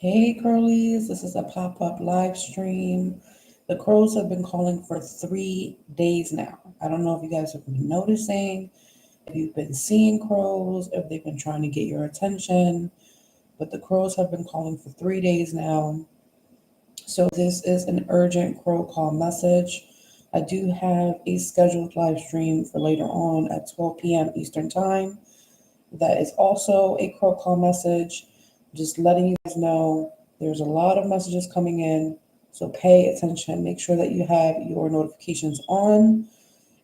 Hey Crowllies, this is a pop-up live stream. The crows have been calling for 3 days now. I don't know if you guys have been noticing, if you've been seeing crows, if they've been trying to get your attention, but the crows have been calling for 3 days now. So this is an urgent crow call message. I do have a scheduled live stream for later on at 12 p.m. Eastern Time. That is also a crow call message. Just letting you guys know there's a lot of messages coming in. So pay attention. Make sure that you have your notifications on.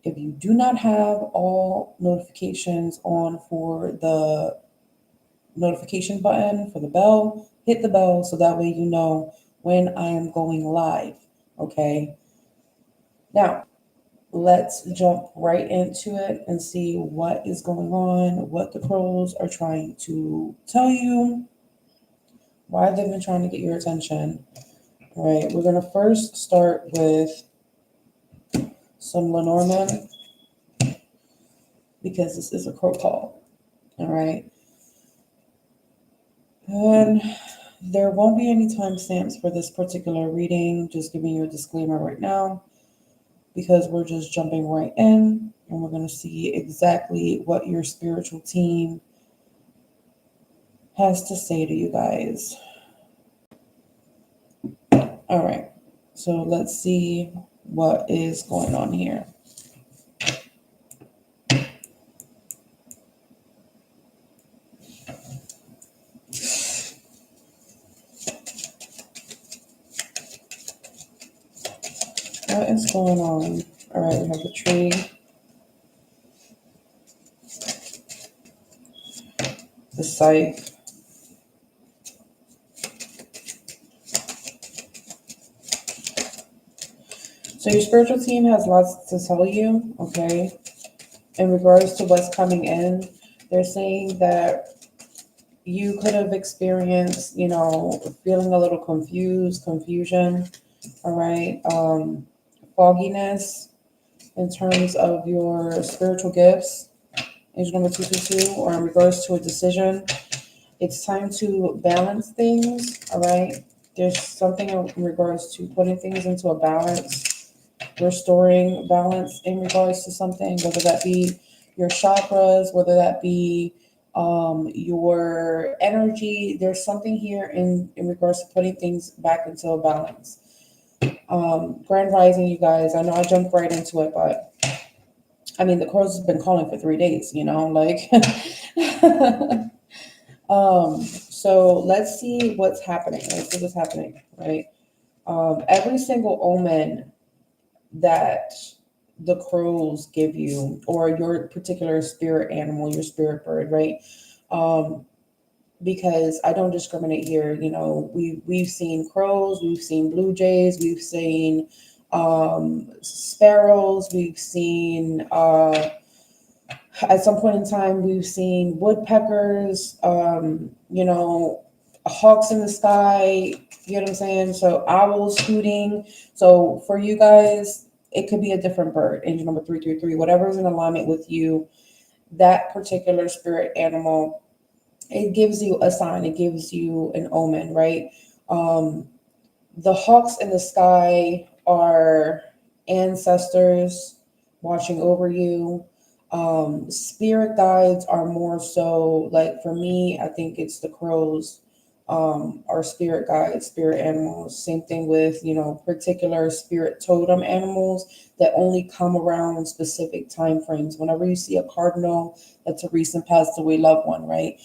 If you do not have all notifications on for the notification button for the bell, hit the bell so that way you know when I am going live. Okay. Now, let's jump right into it and see what is going on, what the crows are trying to tell you, why they've been trying to get your attention. All right, we're going to first start with some Lenormand because this is a crow call. All right. And there won't be any timestamps for this particular reading, just giving you a disclaimer right now, because we're just jumping right in and we're going to see exactly what your spiritual team has to say to you guys. All right, so let's see what is going on here. What is going on? All right, we have the tree, the scythe, so your spiritual team has lots to tell you, okay? In regards to what's coming in, they're saying that you could have experienced, feeling a little confusion, all right? Fogginess in terms of your spiritual gifts, age number 222, or in regards to a decision. It's time to balance things, all right? There's something in regards to putting things into a balance, restoring balance in regards to something, whether that be your chakras, whether that be your energy. There's something here in regards to putting things back into a balance. Grand Rising, you guys, I know I jumped right into it, but I mean, the crows have been calling for 3 days, so let's see what's happening. Right? Every single omen that the crows give you, or your particular spirit animal, your spirit bird, right? Because I don't discriminate here. We've seen crows, we've seen blue jays, we've seen sparrows, we've seen at some point in time we've seen woodpeckers, hawks in the sky, you know what I'm saying? So owls hooting. So for you guys, it could be a different bird, angel number 333, whatever's in alignment with you, that particular spirit animal. It gives you a sign, it gives you an omen, right? The hawks in the sky are ancestors watching over you. Spirit guides are more so, like, for me, I think it's the crows, are spirit guides, spirit animals. Same thing with, particular spirit totem animals that only come around specific time frames. Whenever you see a cardinal, that's a recent passed away loved one, right?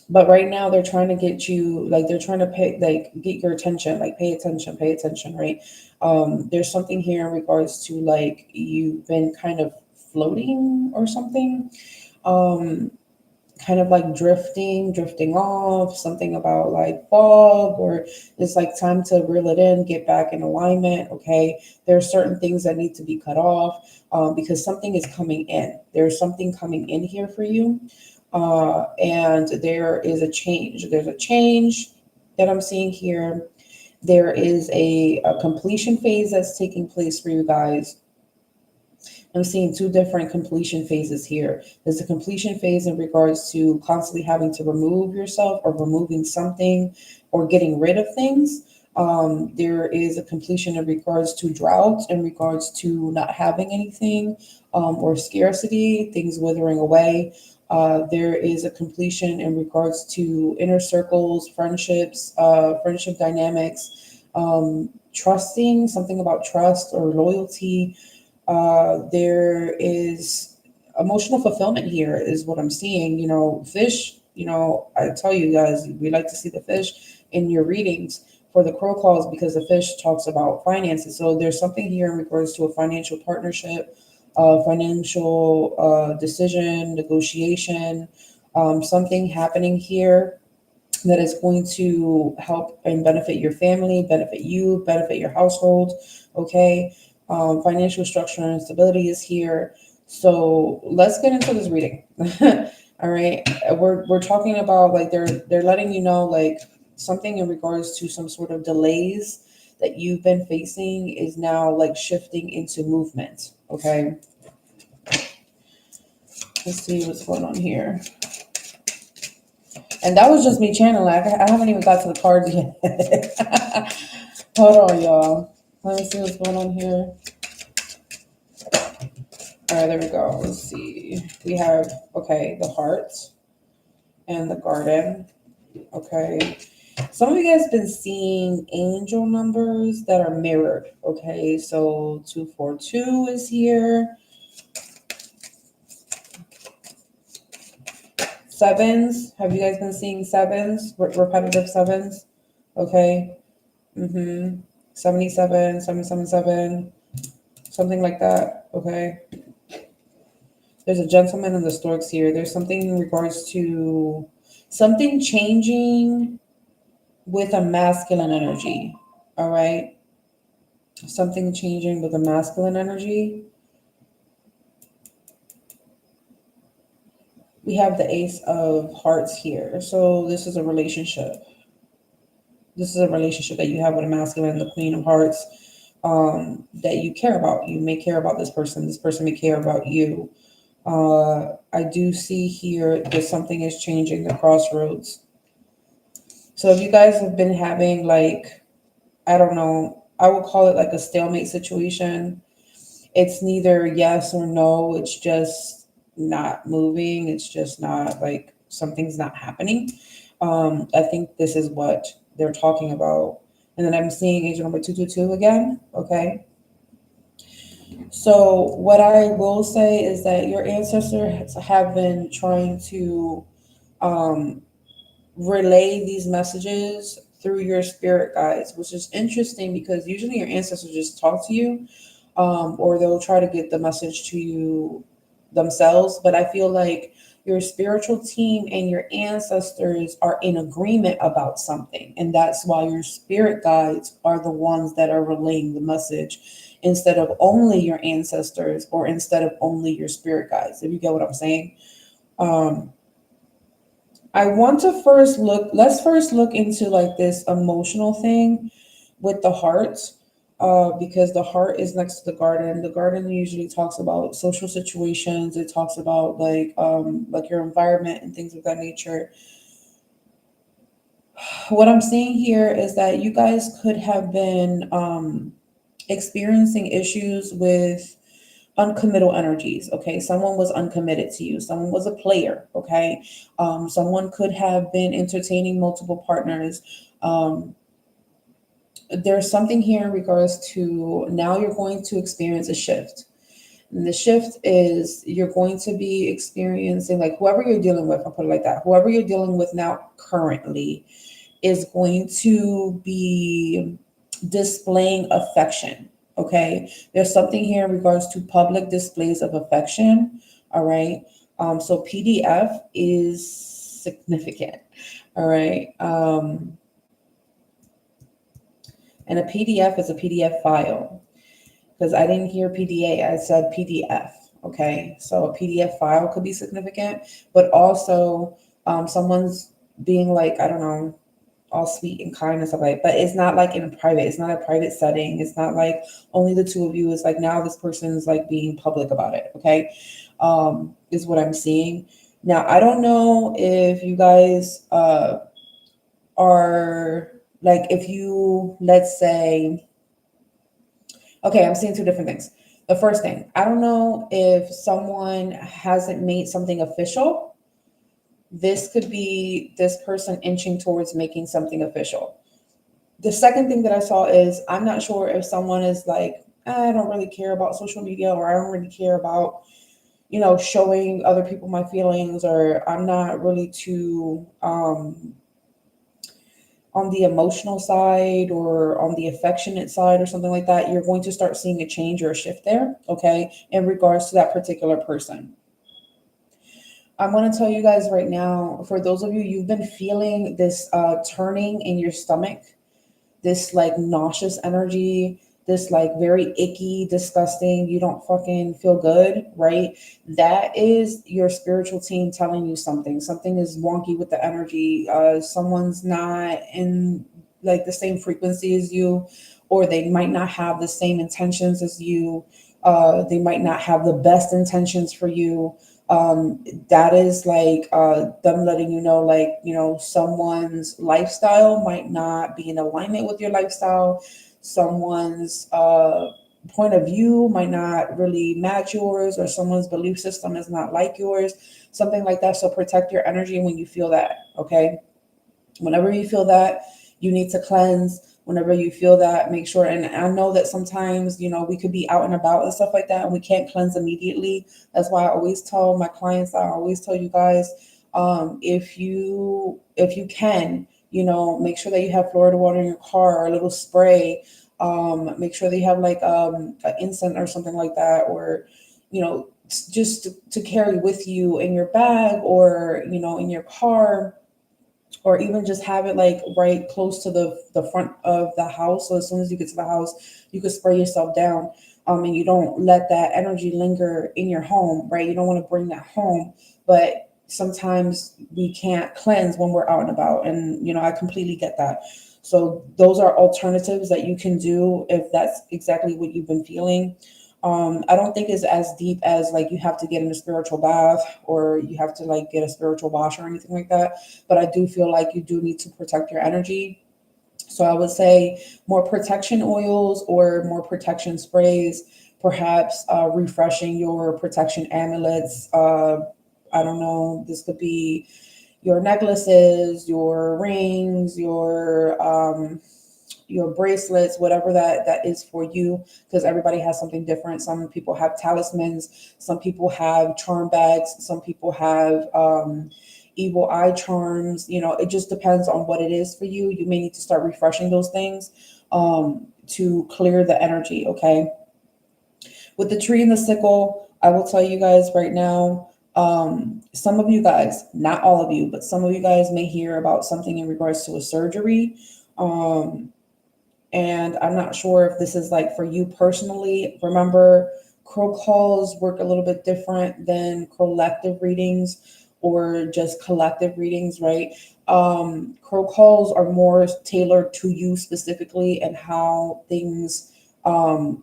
But right now they're trying to get you, like, they're trying to get your attention, like, pay attention, right? There's something here in regards to, like, you've been kind of floating or something, kind of like drifting off, something about like fog, or it's like time to reel it in, get back in alignment. Okay, there are certain things that need to be cut off, because something is coming in. There's something coming in here for you, and there is a change. There's a change that I'm seeing here. There is a completion phase that's taking place for you guys. I'm seeing two different completion phases here. There's a completion phase in regards to constantly having to remove yourself or removing something or getting rid of things. There is a completion in regards to drought, in regards to not having anything, or scarcity, things withering away. There is a completion in regards to inner circles, friendships, friendship dynamics, trusting, something about trust or loyalty. There is emotional fulfillment here, is what I'm seeing. Fish, I tell you guys, we like to see the fish in your readings for the crow calls because the fish talks about finances. So there's something here in regards to a financial partnership, financial decision, negotiation, something happening here that is going to help and benefit your family, benefit you, benefit your household. Okay. Financial structure and stability is here. So let's get into this reading. All right. We're talking about, like, they're letting you know, like, something in regards to some sort of delays that you've been facing is now like shifting into movement. Okay. Let's see what's going on here. And that was just me channeling. I haven't even got to the cards yet. Hold on, y'all. Let me see what's going on here. All right, there we go. Let's see. We have, okay, the heart and the garden. Okay. Some of you guys have been seeing angel numbers that are mirrored. Okay, so 242 is here. Sevens. Have you guys been seeing sevens? Repetitive sevens? Okay. 77, 777, something like that. Okay. There's a gentleman in the storks here. There's something in regards to something changing with a masculine energy. All right. Something changing with a masculine energy. We have the Ace of Hearts here. So this is a relationship. This is a relationship that you have with a masculine, the Queen of Hearts, that you care about. You may care about this person. This person may care about you. I do see here that something is changing, the crossroads. So if you guys have been having, like, I don't know, I would call it like a stalemate situation. It's neither yes or no. It's just not moving. It's just not, like, something's not happening. I think this is what they're talking about. And then I'm seeing angel number 222 again. Okay. So what I will say is that your ancestors have been trying to relay these messages through your spirit guides, which is interesting because usually your ancestors just talk to you, or they'll try to get the message to you themselves. But I feel like your spiritual team and your ancestors are in agreement about something. And that's why your spirit guides are the ones that are relaying the message instead of only your ancestors or instead of only your spirit guides, if you get what I'm saying. I want to let's first look into, like, this emotional thing with the heart, because the heart is next to the garden. The garden usually talks about social situations. It talks about, like your environment and things of that nature. What I'm seeing here is that you guys could have been experiencing issues with uncommittal energies. Okay, someone was uncommitted to you. Someone was a player. Okay, someone could have been entertaining multiple partners. There's something here in regards to now you're going to experience a shift. And the shift is you're going to be experiencing, like, whoever you're dealing with, I'll put it like that, whoever you're dealing with now currently is going to be displaying affection. Okay. There's something here in regards to public displays of affection. All right. So PDF is significant. All right. And a PDF is a PDF file, because I didn't hear PDA, I said PDF. Okay. So a PDF file could be significant, but also someone's being, like, I don't know, all sweet and kind and stuff like that. But it's not like in a private, it's not a private setting. It's not like only the two of you. It's like now this person's like being public about it. Okay. Is what I'm seeing. Now, I don't know if you guys are like, if you, let's say, okay, I'm seeing two different things. The first thing, I don't know if someone hasn't made something official. This could be this person inching towards making something official. The second thing that I saw is I'm not sure if someone is like, I don't really care about social media, or I don't really care about, showing other people my feelings, or I'm not really too on the emotional side or on the affectionate side or something like that. You're going to start seeing a change or a shift there, okay, in regards to that particular person. I want to tell you guys right now, for those of you, you've been feeling this turning in your stomach, this like nauseous energy, this like very icky, disgusting, you don't fucking feel good, right? That is your spiritual team telling you something. Something is wonky with the energy. Someone's not in like the same frequency as you, or they might not have the same intentions as you. They might not have the best intentions for you. That is like them letting you know, like, someone's lifestyle might not be in alignment with your lifestyle. Someone's point of view might not really match yours, or someone's belief system is not like yours, something like that. So protect your energy when you feel that, okay? Whenever you feel that, you need to cleanse. Whenever you feel that, make sure. And I know that sometimes, we could be out and about and stuff like that, and we can't cleanse immediately. That's why I always tell my clients, I always tell you guys, if you can, make sure that you have Florida water in your car, or a little spray. Make sure that you have like an incense or something like that, or just to carry with you in your bag, or in your car, or even just have it like right close to the front of the house. So as soon as you get to the house, you can spray yourself down. And you don't let that energy linger in your home, right? You don't want to bring that home, but sometimes we can't cleanse when we're out and about. And, I completely get that. So those are alternatives that you can do if that's exactly what you've been feeling. I don't think it's as deep as like you have to get in a spiritual bath, or you have to like get a spiritual wash or anything like that. But I do feel like you do need to protect your energy. So I would say more protection oils or more protection sprays, perhaps refreshing your protection amulets. I don't know, this could be your necklaces, your rings, your bracelets, whatever that is for you, because everybody has something different. Some people have talismans, some people have charm bags, some people have evil eye charms. It just depends on what it is for you. You may need to start refreshing those things to clear the energy, okay? With the tree and the sickle, I will tell you guys right now, some of you guys, not all of you, but some of you guys may hear about something in regards to a surgery. And I'm not sure if this is like for you personally. Remember, crow calls work a little bit different than collective readings or just collective readings, right? Crow calls are more tailored to you specifically and how things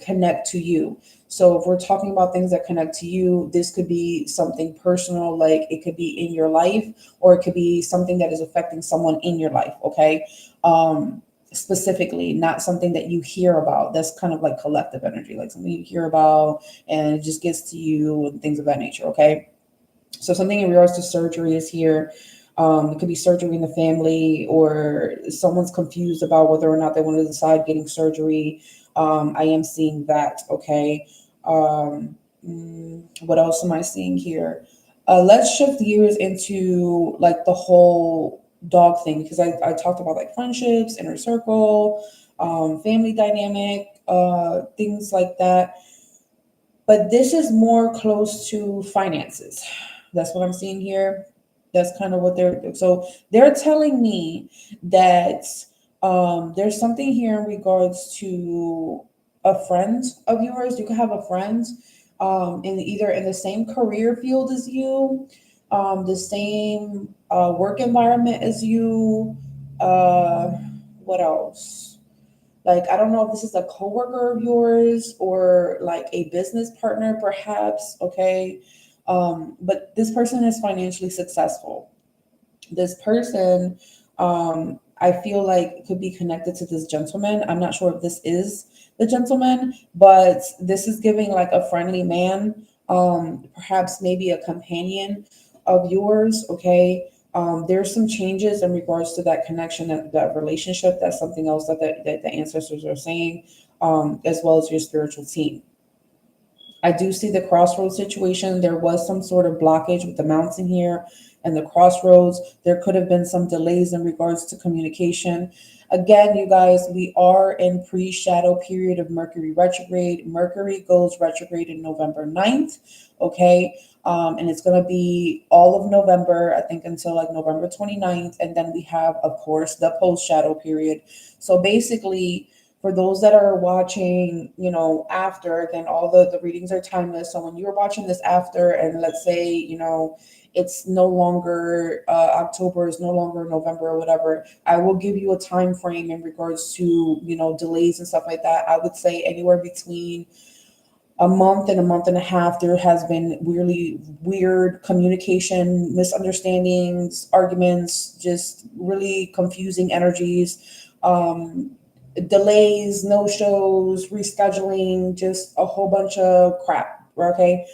connect to you. So if we're talking about things that connect to you, this could be something personal, like it could be in your life, or it could be something that is affecting someone in your life, okay? Specifically, not something that you hear about. That's kind of like collective energy, like something you hear about and it just gets to you and things of that nature, okay? So something in regards to surgery is here. It could be surgery in the family, or someone's confused about whether or not they want to decide getting surgery. I am seeing that, okay? What else am I seeing here? Let's shift gears into like the whole dog thing, because I talked about like friendships, inner circle, family dynamic, things like that. But this is more close to finances. That's what I'm seeing here. That's kind of what they're telling me that there's something here in regards to a friend of yours. You could have a friend in either in the same career field as you, the same work environment as you, Uh, what else? Like, I don't know if this is a coworker of yours or like a business partner, perhaps. Okay. But this person is financially successful. This person, I feel like could be connected to this gentleman. I'm not sure if this is the gentleman, but this is giving like a friendly man, perhaps maybe a companion of yours. Okay. There's some changes in regards to that connection, that relationship. That's something else that the ancestors are saying, as well as your spiritual team. I do see the crossroads situation. There was some sort of blockage with the mountain here and the crossroads. There could have been some delays in regards to communication. Again, you guys, we are in pre-shadow period of Mercury retrograde. Mercury goes retrograde in November 9th. Okay. And it's going to be all of November, I think, until like November 29th. And then we have, of course, the post-shadow period. So basically, for those that are watching, after, again, all the readings are timeless. So when you're watching this after, and let's say, it's no longer October, is no longer November or whatever, I will give you a time frame in regards to, delays and stuff like that. I would say anywhere between a month and a month and a half, there has been really weird communication, misunderstandings, arguments, just really confusing energies, delays, no shows, rescheduling, just a whole bunch of crap. Okay.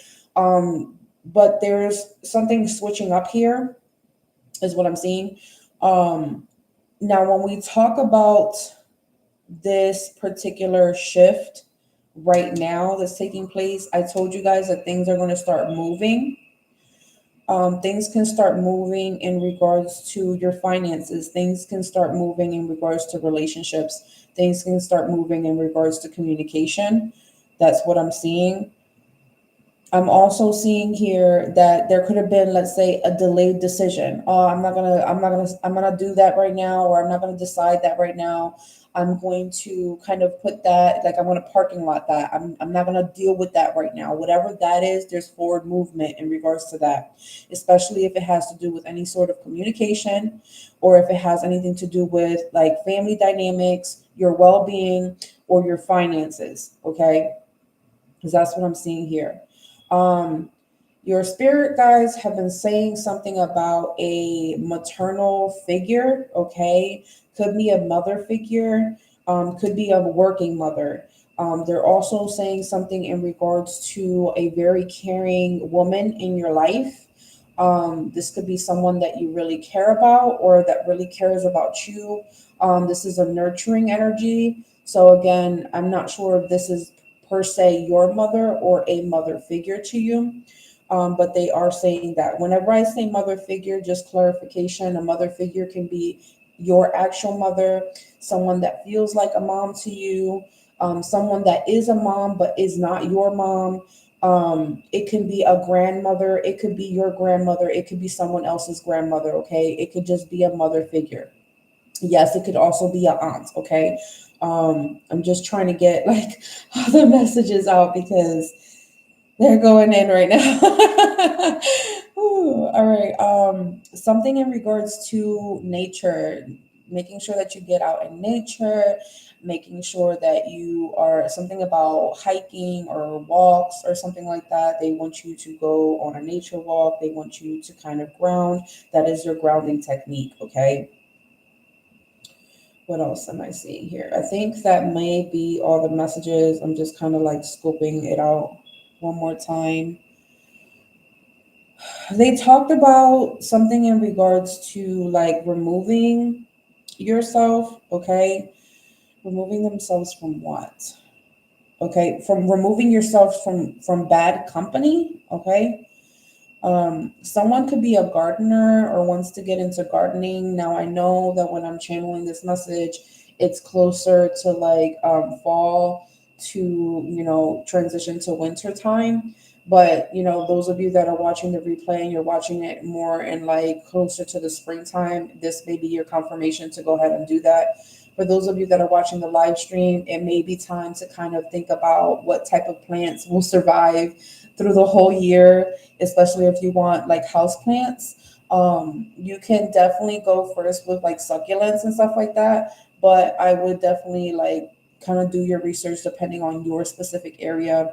But there's something switching up here, is what I'm seeing. Now, when we talk about this particular shift right now that's taking place, I told you guys that things are going to start moving. Things can start moving in regards to your finances. Things can start moving in regards to relationships. Things can start moving in regards to communication. That's what I'm seeing. I'm also seeing here that there could have been, let's say, a delayed decision. Oh, I'm gonna do that right now, or I'm not gonna decide that right now. I'm going to kind of put that, like I'm gonna parking lot that. I'm not gonna deal with that right now. Whatever that is, there's forward movement in regards to that, especially if it has to do with any sort of communication, or if it has anything to do with like family dynamics, your well-being, or your finances. Okay, because that's what I'm seeing here. Um, your spirit guides have been saying something about a maternal figure, okay? Could be a mother figure, could be a working mother. They're also saying something in regards to a very caring woman in your life. This could be someone that you really care about or that really cares about you. This is a nurturing energy. So, again, I'm not sure if this is per se your mother or a mother figure to you. But they are saying that whenever I say mother figure, just clarification, a mother figure can be your actual mother, someone that feels like a mom to you, someone that is a mom but is not your mom. It can be a grandmother, it could be your grandmother, it could be someone else's grandmother, okay? It could just be a mother figure. Yes, it could also be an aunt, okay? I'm just trying to get like other messages out because they're going in right now. Ooh, all right. Something in regards to nature, making sure that you get out in nature, making sure that you are something about hiking or walks or something like that. They want you to go on a nature walk. They want you to kind of ground. That is your grounding technique. Okay. What else am I seeing here? I think that may be all the messages. I'm just kind of like scoping it out one more time. They talked about something in regards to like removing yourself, okay? Removing themselves from what? Okay, from removing yourself from bad company, okay? Someone could be a gardener or wants to get into gardening. Now, I know that when I'm channeling this message, it's closer to like fall to, transition to winter time. But, those of you that are watching the replay and you're watching it more in like closer to the springtime, this may be your confirmation to go ahead and do that. For those of you that are watching the live stream, it may be time to kind of think about what type of plants will survive through the whole year, especially if you want like house plants. You can definitely go first with like succulents and stuff like that, but I would definitely like kind of do your research depending on your specific area,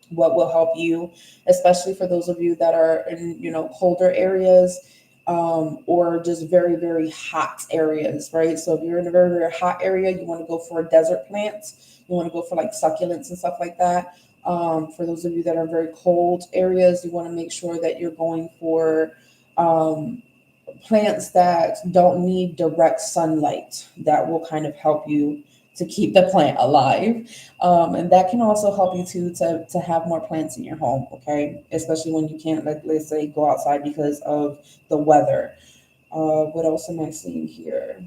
what will help you, especially for those of you that are in, colder areas, or just very, very hot areas, right? So if you're in a very, very hot area, you want to go for desert plants. You want to go for like succulents and stuff like that. For those of you that are very cold areas, you want to make sure that you're going for um, plants that don't need direct sunlight. That will kind of help you to keep the plant alive. And that can also help you to have more plants in your home, okay? Especially when you can't, like, let's say, go outside because of the weather. What else am I seeing here?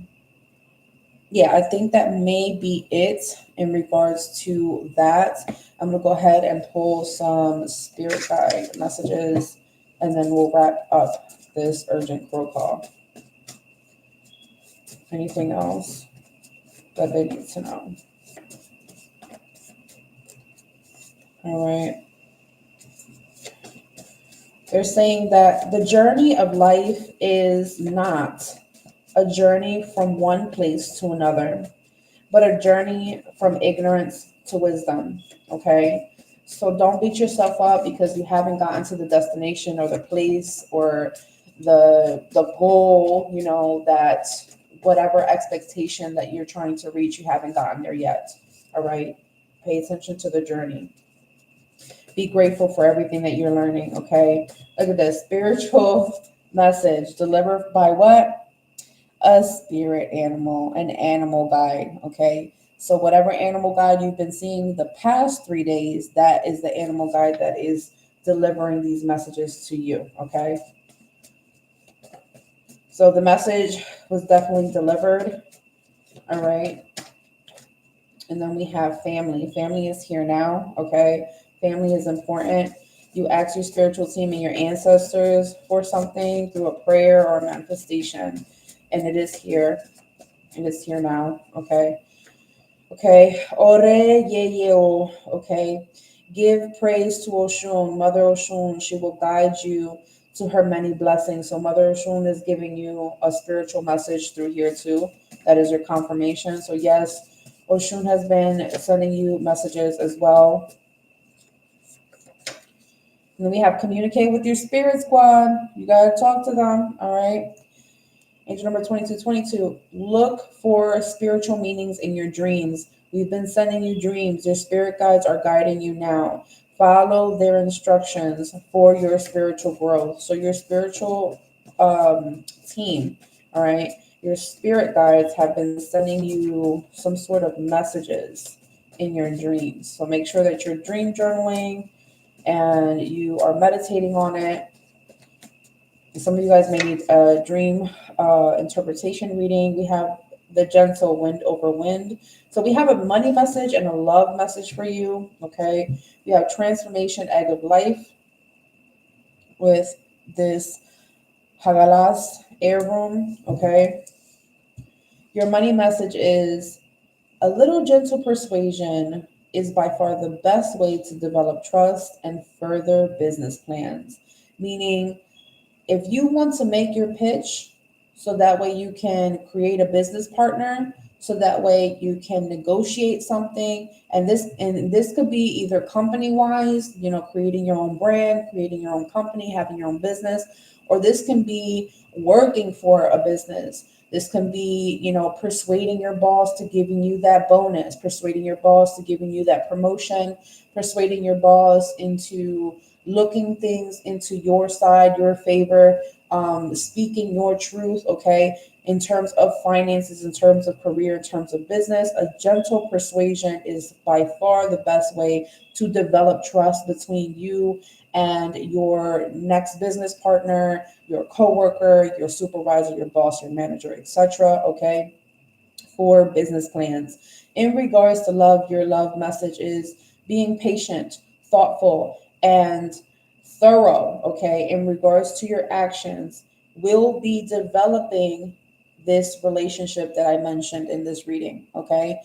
Yeah, I think that may be it in regards to that. I'm going to go ahead and pull some spirit guide messages, and then we'll wrap up this urgent protocol. Anything else that they need to know? All right. They're saying that the journey of life is not a journey from one place to another, but a journey from ignorance to wisdom. Okay. So don't beat yourself up because you haven't gotten to the destination or the place or the goal, that whatever expectation that you're trying to reach, you haven't gotten there yet. All right. Pay attention to the journey. Be grateful for everything that you're learning. Okay. Look at this spiritual message delivered by what? A spirit animal, an animal guide. Okay. So, whatever animal guide you've been seeing the past 3 days, that is the animal guide that is delivering these messages to you. Okay. So, the message was definitely delivered. All right. And then we have family. Family is here now. Okay. Family is important. You ask your spiritual team and your ancestors for something through a prayer or a manifestation, and it is here. It is here now. Okay. Okay. Ore ye ye o. Okay. Give praise to Oshun, Mother Oshun. She will guide you to her many blessings. So Mother Oshun is giving you a spiritual message through here too. That is your confirmation. So yes, Oshun has been sending you messages as well. And then we have communicate with your spirit squad. You got to talk to them. All right. Angel number 2222. Look for spiritual meanings in your dreams. We've been sending you dreams. Your spirit guides are guiding you now. Follow their instructions for your spiritual growth. So, your spiritual team, all right, your spirit guides have been sending you some sort of messages in your dreams. So, make sure that you're dream journaling and you are meditating on it. Some of you guys may need a dream interpretation reading. We have the gentle wind over wind. So we have a money message and a love message for you. Okay. We have transformation egg of life with this Hagalas air room. Okay. Your money message is a little gentle persuasion is by far the best way to develop trust and further business plans. Meaning, if you want to make your pitch so that way you can create a business partner, so that way you can negotiate something, and this could be either company wise, creating your own brand, creating your own company, having your own business, or this can be working for a business. This can be, persuading your boss to giving you that bonus, persuading your boss to giving you that promotion, persuading your boss into looking things into your side, your favor, speaking your truth, okay, in terms of finances, in terms of career, in terms of business. A gentle persuasion is by far the best way to develop trust between you and your next business partner, your coworker, your supervisor, your boss, your manager, etc. Okay, for business plans. In regards to love, your love message is being patient, thoughtful, and thorough. Okay, in regards to your actions, will be developing this relationship that I mentioned in this reading. Okay,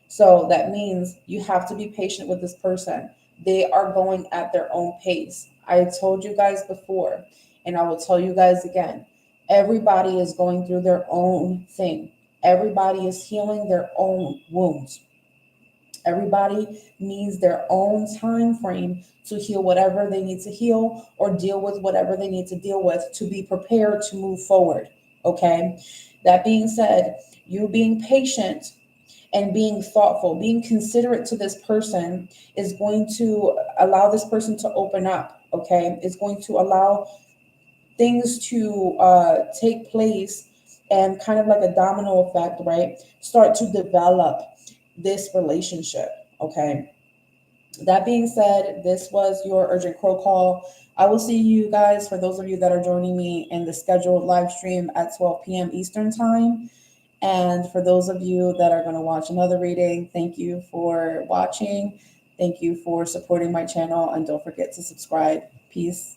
so that means you have to be patient with this person. They are going at their own pace. I told you guys before, and I will tell you guys again. Everybody is going through their own thing. Everybody is healing their own wounds. Everybody needs their own time frame to heal whatever they need to heal or deal with whatever they need to deal with to be prepared to move forward. Okay. That being said, you being patient and being thoughtful, being considerate to this person is going to allow this person to open up. Okay. It's going to allow things to take place and kind of like a domino effect, right? Start to develop this relationship. Okay. That being said, this was your urgent crow call. I will see you guys, for those of you that are joining me in the scheduled live stream at 12 p.m. Eastern time. And for those of you that are going to watch another reading, thank you for watching. Thank you for supporting my channel. And don't forget to subscribe. Peace.